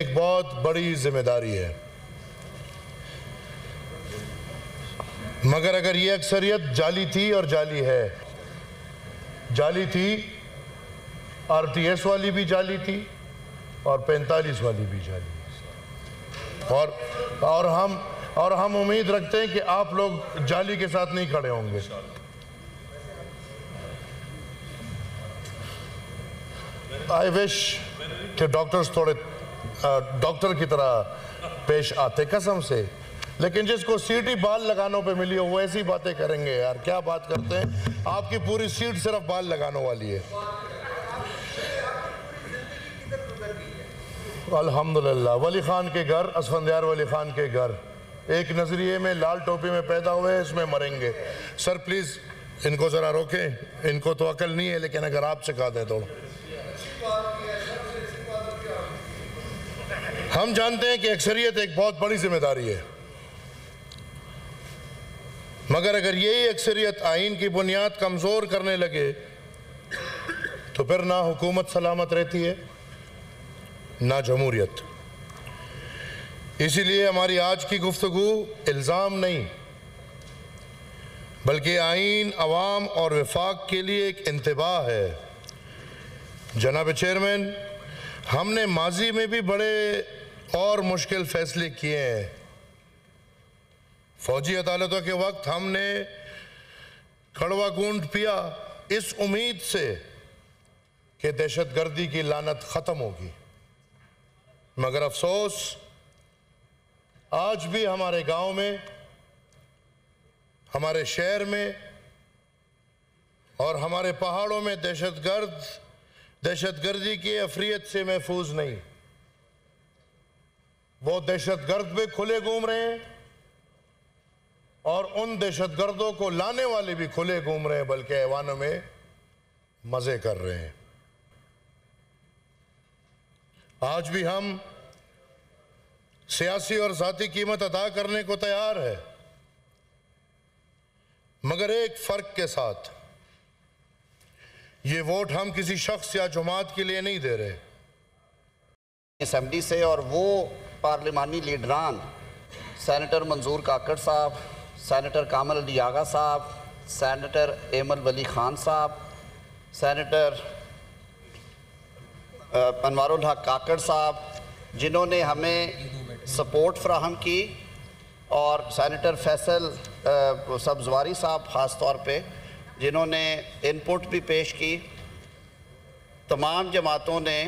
ایک بہت بڑی ذمہ داری ہے، مگر اگر یہ اکثریت جعلی تھی اور جعلی ہے، جعلی تھی، آر ٹی ایس والی بھی جعلی تھی اور 45 والی بھی جعلی تھی، اور ہم امید رکھتے ہیں کہ آپ لوگ جعلی کے ساتھ نہیں کھڑے ہوں گے۔ آئی وش کہ ڈاکٹرز تھوڑے ڈاکٹر کی طرح پیش آتے قسم سے، لیکن جس کو سیٹ ہی بال لگانوں پہ ملی ہو وہ ایسی باتیں کریں گے یار، کیا بات کرتے ہیں، آپ کی پوری سیٹ صرف بال لگانوں والی ہے۔ الحمدللہ، ولی خان کے گھر، اسفندیار ولی خان کے گھر، ایک نظریے میں لال ٹوپی میں پیدا ہوئے، اس میں مریں گے۔ سر پلیز ان کو ذرا روکیں، ان کو تو عقل نہیں ہے لیکن اگر آپ سکھا دیں تو۔ ہم جانتے ہیں کہ اکثریت ایک بہت بڑی ذمہ داری ہے، مگر اگر یہی اکثریت آئین کی بنیاد کمزور کرنے لگے تو پھر نہ حکومت سلامت رہتی ہے نہ جمہوریت۔ اسی لیے ہماری آج کی گفتگو الزام نہیں بلکہ آئین، عوام اور وفاق کے لیے ایک انتباہ ہے۔ جناب چیئرمین، ہم نے ماضی میں بھی بڑے اور مشکل فیصلے کیے ہیں۔ فوجی عدالتوں کے وقت ہم نے کڑوا گونٹ پیا اس امید سے کہ دہشت گردی کی لعنت ختم ہوگی، مگر افسوس آج بھی ہمارے گاؤں میں، ہمارے شہر میں اور ہمارے پہاڑوں میں دہشت گردی کی عفریت سے محفوظ نہیں۔ وہ دہشت گرد بھی کھلے گھوم رہے ہیں اور ان دہشت گردوں کو لانے والے بھی کھلے گھوم رہے ہیں، بلکہ ایوانوں میں مزے کر رہے ہیں۔ آج بھی ہم سیاسی اور ذاتی قیمت ادا کرنے کو تیار ہے، مگر ایک فرق کے ساتھ، یہ ووٹ ہم کسی شخص یا جماعت کے لیے نہیں دے رہے۔ اسمبلی سے اور وہ پارلیمانی لیڈران سینیٹر منظور کاکڑ صاحب، سینیٹر کامل علی آغا صاحب، سینیٹر ایمل ولی خان صاحب، سینیٹر انوار الحق کاکڑ صاحب، جنہوں نے ہمیں سپورٹ فراہم کی، اور سینیٹر فیصل سبزواری صاحب خاص طور پہ جنہوں نے انپٹ بھی پیش کی۔ تمام جماعتوں نے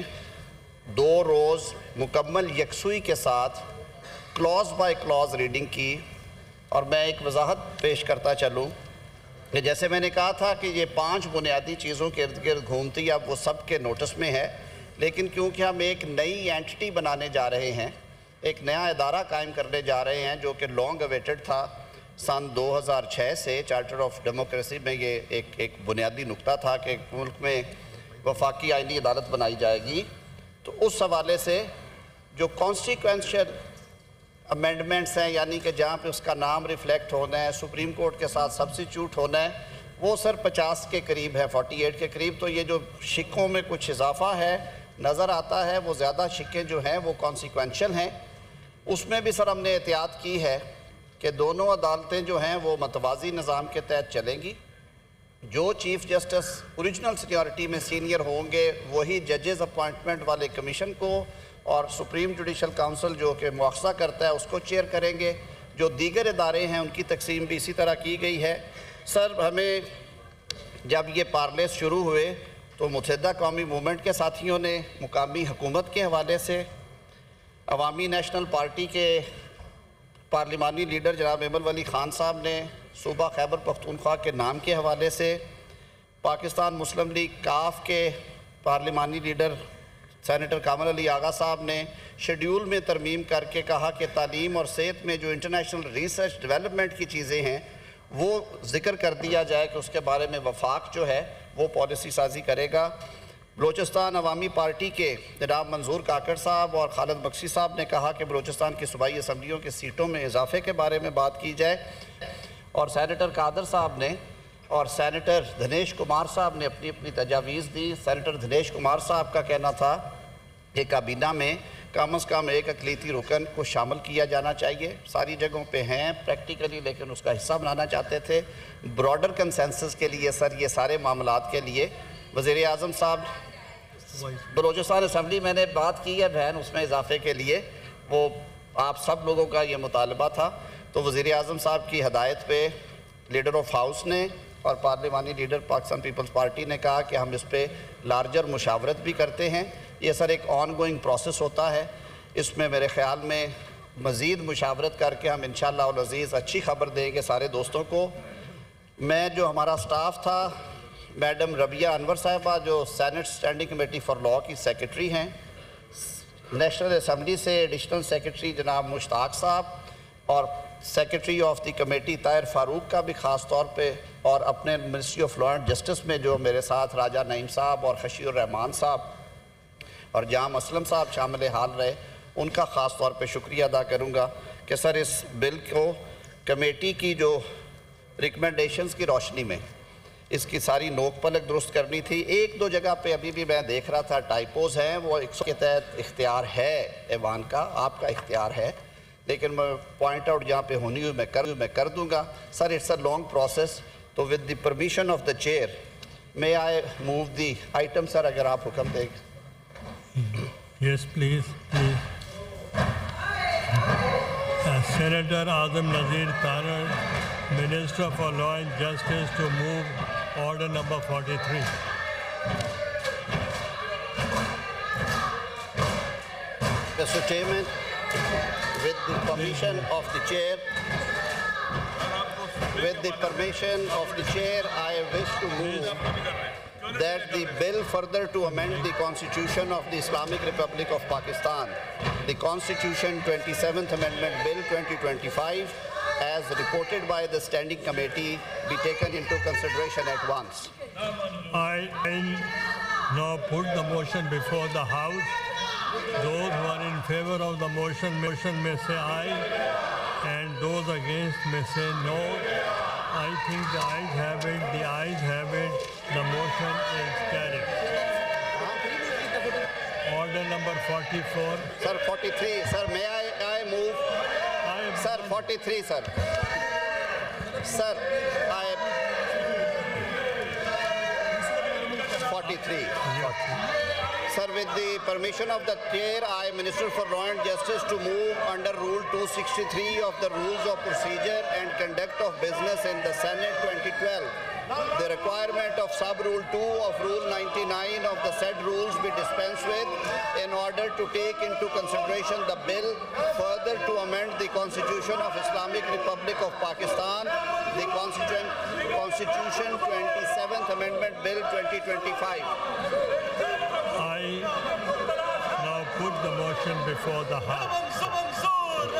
2 روز مکمل یکسوئی کے ساتھ کلوز بائی کلوز ریڈنگ کی، اور میں ایک وضاحت پیش کرتا چلوں کہ جیسے میں نے کہا تھا کہ یہ 5 بنیادی چیزوں کے ارد گرد گھومتی، اب وہ سب کے نوٹس میں ہے، لیکن کیونکہ ہم ایک نئی اینٹی بنانے جا رہے ہیں، ایک نیا ادارہ قائم کرنے جا رہے ہیں جو کہ لانگ اویٹڈ تھا، سن 2006 سے چارٹر آف ڈیموکریسی میں یہ ایک بنیادی نقطہ تھا کہ ملک میں وفاقی آئینی عدالت بنائی جائے گی، تو اس حوالے سے جو کانسٹیکوینشل امینڈمنٹس ہیں، یعنی کہ جہاں پہ اس کا نام ریفلیکٹ ہونا ہے، سپریم کورٹ کے ساتھ سبسٹیچیوٹ ہونا ہے، وہ سر 50 کے قریب ہے، 48 کے قریب۔ تو یہ جو شکوں میں کچھ اضافہ ہے نظر آتا ہے، وہ زیادہ شکیں جو ہیں وہ کانسیکوینشل ہیں۔ اس میں بھی سر ہم نے احتیاط کی ہے کہ دونوں عدالتیں جو ہیں وہ متوازی نظام کے تحت چلیں گی۔ جو چیف جسٹس اوریجنل سینیورٹی میں سینئر ہوں گے وہی ججز اپوائنٹمنٹ والے کمیشن کو اور سپریم جوڈیشل کاؤنسل جو کہ مواخذہ کرتا ہے اس کو چیئر کریں گے۔ جو دیگر ادارے ہیں ان کی تقسیم بھی اسی طرح کی گئی ہے۔ سر ہمیں جب یہ پارلیس شروع ہوئے تو متحدہ قومی موومنٹ کے ساتھیوں نے مقامی حکومت کے حوالے سے، عوامی نیشنل پارٹی کے پارلیمانی لیڈر جناب ایمل ولی خان صاحب نے صوبہ خیبر پختونخوا کے نام کے حوالے سے، پاکستان مسلم لیگ کاف کے پارلیمانی لیڈر سینیٹر کامل علی آغا صاحب نے شیڈیول میں ترمیم کر کے کہا کہ تعلیم اور صحت میں جو انٹرنیشنل ریسرچ ڈیولپمنٹ کی چیزیں ہیں وہ ذکر کر دیا جائے کہ اس کے بارے میں وفاق جو ہے وہ پالیسی سازی کرے گا۔ بلوچستان عوامی پارٹی کے جناب منظور کاکڑ صاحب اور خالد بخشی صاحب نے کہا کہ بلوچستان کی صوبائی اسمبلیوں کی سیٹوں میں اضافے کے بارے میں بات کی جائے، اور سینیٹر قادر صاحب نے اور سینیٹر دھنیش کمار صاحب نے اپنی تجاویز دی۔ سینیٹر دھنیش کمار صاحب کا کہنا تھا کہ کابینہ میں کم از کم ایک اقلیتی رکن کو شامل کیا جانا چاہیے. ساری جگہوں پہ ہیں پریکٹیکلی لیکن اس کا حصہ بنانا چاہتے تھے. براڈر کنسنسس کے لیے سر یہ سارے معاملات کے لیے وزیر اعظم صاحب بلوچستان اسمبلی میں نے بات کی ہے بہن اس میں اضافے کے لیے وہ آپ سب لوگوں کا یہ مطالبہ تھا تو وزیر اعظم صاحب کی ہدایت پہ لیڈر آف ہاؤس نے اور پارلیمانی لیڈر پاکستان پیپلز پارٹی نے کہا کہ ہم اس پہ لارجر مشاورت بھی کرتے ہیں. یہ سر ایک آن گوئنگ پروسیس ہوتا ہے. اس میں میرے خیال میں مزید مشاورت کر کے ہم انشاءاللہ العزیز اچھی خبر دیں گے سارے دوستوں کو. میں جو ہمارا سٹاف تھا میڈم ربیہ انور صاحبہ جو senate standing committee for law کی سیکرٹری ہیں, نیشنل اسمبلی سے ایڈیشنل سیکرٹری جناب مشتاق صاحب اور secretary of the committee Tahir Farooq کا بھی خاص طور پہ, اور اپنے ministry of law and justice میں جو میرے ساتھ راجہ نعیم صاحب اور خشی الرحمان صاحب اور جام اسلم صاحب شامل حال رہے, ان کا خاص طور پہ شکریہ ادا کروں گا کہ سر اس بل کو کمیٹی کی جو ریکمنڈیشنز کی روشنی میں اس کی ساری نوک پلک درست کرنی تھی. ایک دو جگہ پہ ابھی بھی میں دیکھ رہا تھا ٹائپوز ہیں, وہ 100 کے تحت اختیار ہے ایوان کا, آپ کا اختیار ہے, لیکن میں پوائنٹ آؤٹ جہاں پہ ہونی ہوئی میں کر دوں گا. Sir it's a long process, تو with the permission of the chair میں آئی موو دی آئٹم. سر اگر آپ حکم دیں. Yes, please. Senator Azam Nazir Tanar, Minister for Law and Justice, to move order number 43. Mr. Chairman, with the permission of the chair, I wish to move that the bill further to amend the Constitution of the Islamic Republic of Pakistan, the Constitution 27th Amendment Bill 2025, as reported by the Standing Committee, be taken into consideration at once. I now put the motion before the House. Those who are in favor of the motion may say aye, and those against may say no. I think the ayes have it, the motion is carried. Order number 44. Sir, 43. Sir, may I move? Sir, 43, sir. Sir, 43. Sir, with the permission of the chair, I, Minister for Law and Justice, to move under Rule 263 of the Rules of Procedure and Conduct of Business in the Senate 2012. The requirement of Sub-Rule 2 of Rule 99 of the said rules be dispensed with in order to take into consideration the bill further to amend the Constitution of Islamic Republic of Pakistan, the Constitution 27th Amendment Bill 2025. I now put the motion before the House.